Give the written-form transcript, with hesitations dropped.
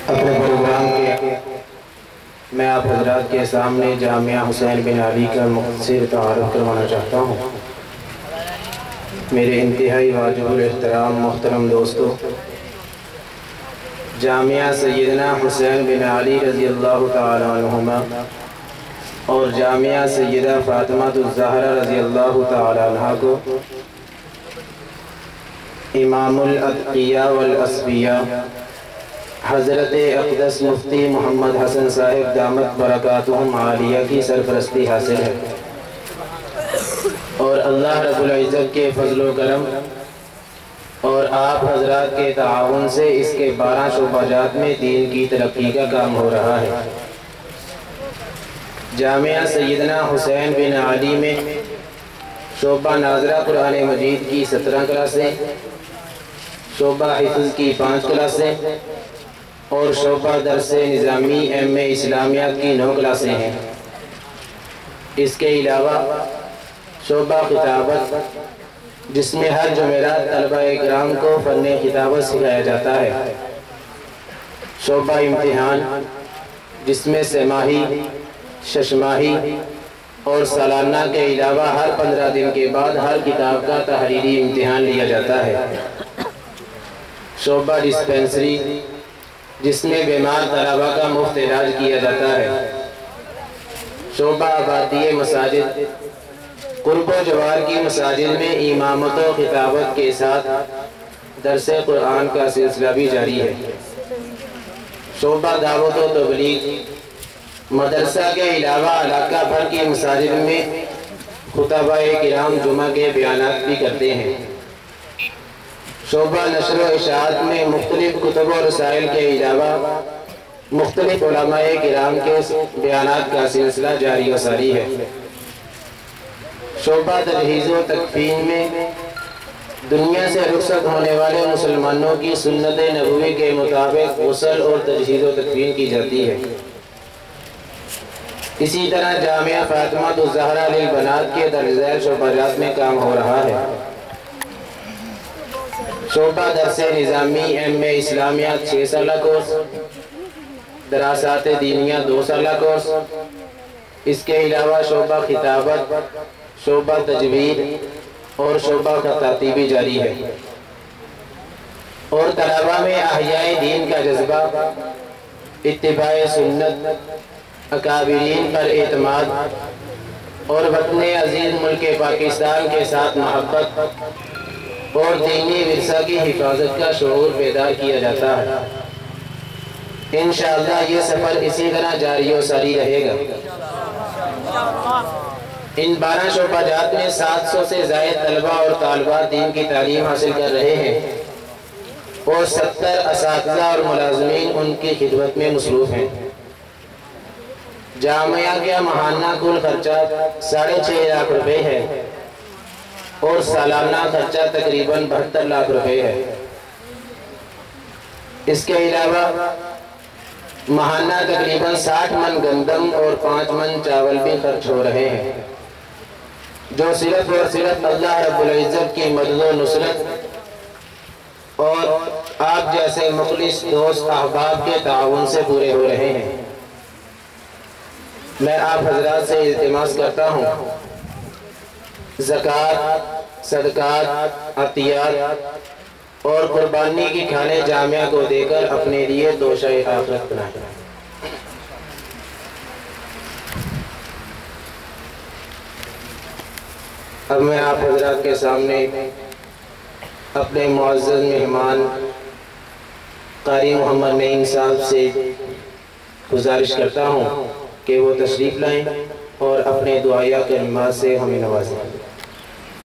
اپنے پروگرام کے میں آپ حضرات کے سامنے جامعہ حسین بن علی کا مختصر تعارف کروانا چاہتا ہوں۔ میرے انتہائی واجب الاحترام محترم دوستو، جامعہ سیدنا حسین بن علی رضی اللہ تعالی عنہما اور جامعہ سیدہ فاطمہ الزہرا رضی اللہ تعالی عنہ کو امام الاتقیاء والاصفیاء حضرت اقدس مفتی محمد حسن صاحب دامت برکاتہم عالیہ کی سرپرستی حاصل ہے، اور اللہ رب العزت کے فضل و کرم اور آپ حضرات کے تعاون سے اس کے 12 شعبہ جات میں دین کی ترقی کا کام ہو رہا ہے۔ جامعہ سیدنا حسین بن علی میں شعبہ ناظرہ قرآن مجید کی 17 کلاسیں، شعبہ حفظ کی 5 کلاسیں اور شعبہ درس نظامی ایم.اے. اسلامیات کی 9 کلاسیں ہیں۔ اس کے علاوہ شعبہ خطابت، جس میں ہر جمعرات طلبہ اکرام کو فن خطابت سکھایا جاتا ہے، شعبہ امتحان، جس میں سہ-ماہی، شش-ماہی اور سالانہ کے علاوہ ہر 15 دن کے بعد ہر کتاب کا تحریری امتحان لیا جاتا ہے، شعبہ ڈسپینسری، جس میں بیمار طلبہ کا مفت علاج کیا جاتا ہے، شعبہ آبادی مساجد، قرب و جوار کی مساجد میں امامت و خطابت کے ساتھ درس قرآن کا سلسلہ بھی جاری ہے، شعبہ دعوت و تبلیغ، مدرسہ کے علاوہ علاقہ بھر کی مساجد میں خطبہ کرام جمعہ کے بیانات بھی کرتے ہیں، شعبہ نشر و اشاعت میں مختلف کتب و رسائل کے علاوہ مختلف علماء کرام کے بیانات کا سلسلہ جاری و ساری ہے، شعبہ تجہیز و تکفین میں دنیا سے رخصت ہونے والے مسلمانوں کی سنت نبوی کے مطابق غسل اور تجہیز و تکفین کی جاتی ہے۔ اسی طرح جامعہ فاطمہ الزہرا للبنات کے درج ذیل شعبہ جات میں کام ہو رہا ہے، شعبہ درس نظامی ایم.اے. اسلامیات 6 سالہ کورس، دراسات دینیہ 2 سالہ کورس، اس کے علاوہ شعبہ خطابت، شعبہ تجوید اور شعبہ خطاطی بھی جاری ہے، اور طلبہ میں احیاء دین کا جذبہ، اتباع سنت، اکابرین پر اعتماد اور وطن عزیز ملک پاکستان کے ساتھ محبت اور دینی ورثہ کی حفاظت کا شعور بیدار کیا جاتا ہے۔ انشاءاللہ یہ سفر اسی طرح جاری و ساری رہے گا۔ ان 12 شعبہ جات میں 700 سے زائد طلبہ اور طالبات دین کی تعلیم حاصل کر رہے ہیں، اور 70 اساتذہ اور ملازمین ان کی خدمت میں مصروف ہیں۔ جامعہ کا ماہانہ کل خرچہ 6.5 لاکھ روپے ہے، اور سالانہ خرچہ تقریباً 72 لاکھ روپے ہے۔ اس کے علاوہ ماہانہ تقریباً 60 من گندم اور 5 من چاول بھی خرچ ہو رہے ہیں، جو صرف اور صرف اللہ رب العزت کی مدد و نصرت اور آپ جیسے مخلص دوست احباب کے تعاون سے پورے ہو رہے ہیں۔ میں آپ حضرات سے التماس کرتا ہوں، زکوٰۃ، صدقات، عطیات اور قربانی کی کھانے جامعہ کو دے کر اپنے لیے توشہ آخرت بنائیں۔ اب میں آپ حضرات کے سامنے اپنے معزز مہمان قاری محمد نعیم صاحب سے گزارش کرتا ہوں کہ وہ تشریف لائیں اور اپنے دعائیہ کلمات سے ہمیں نوازیں۔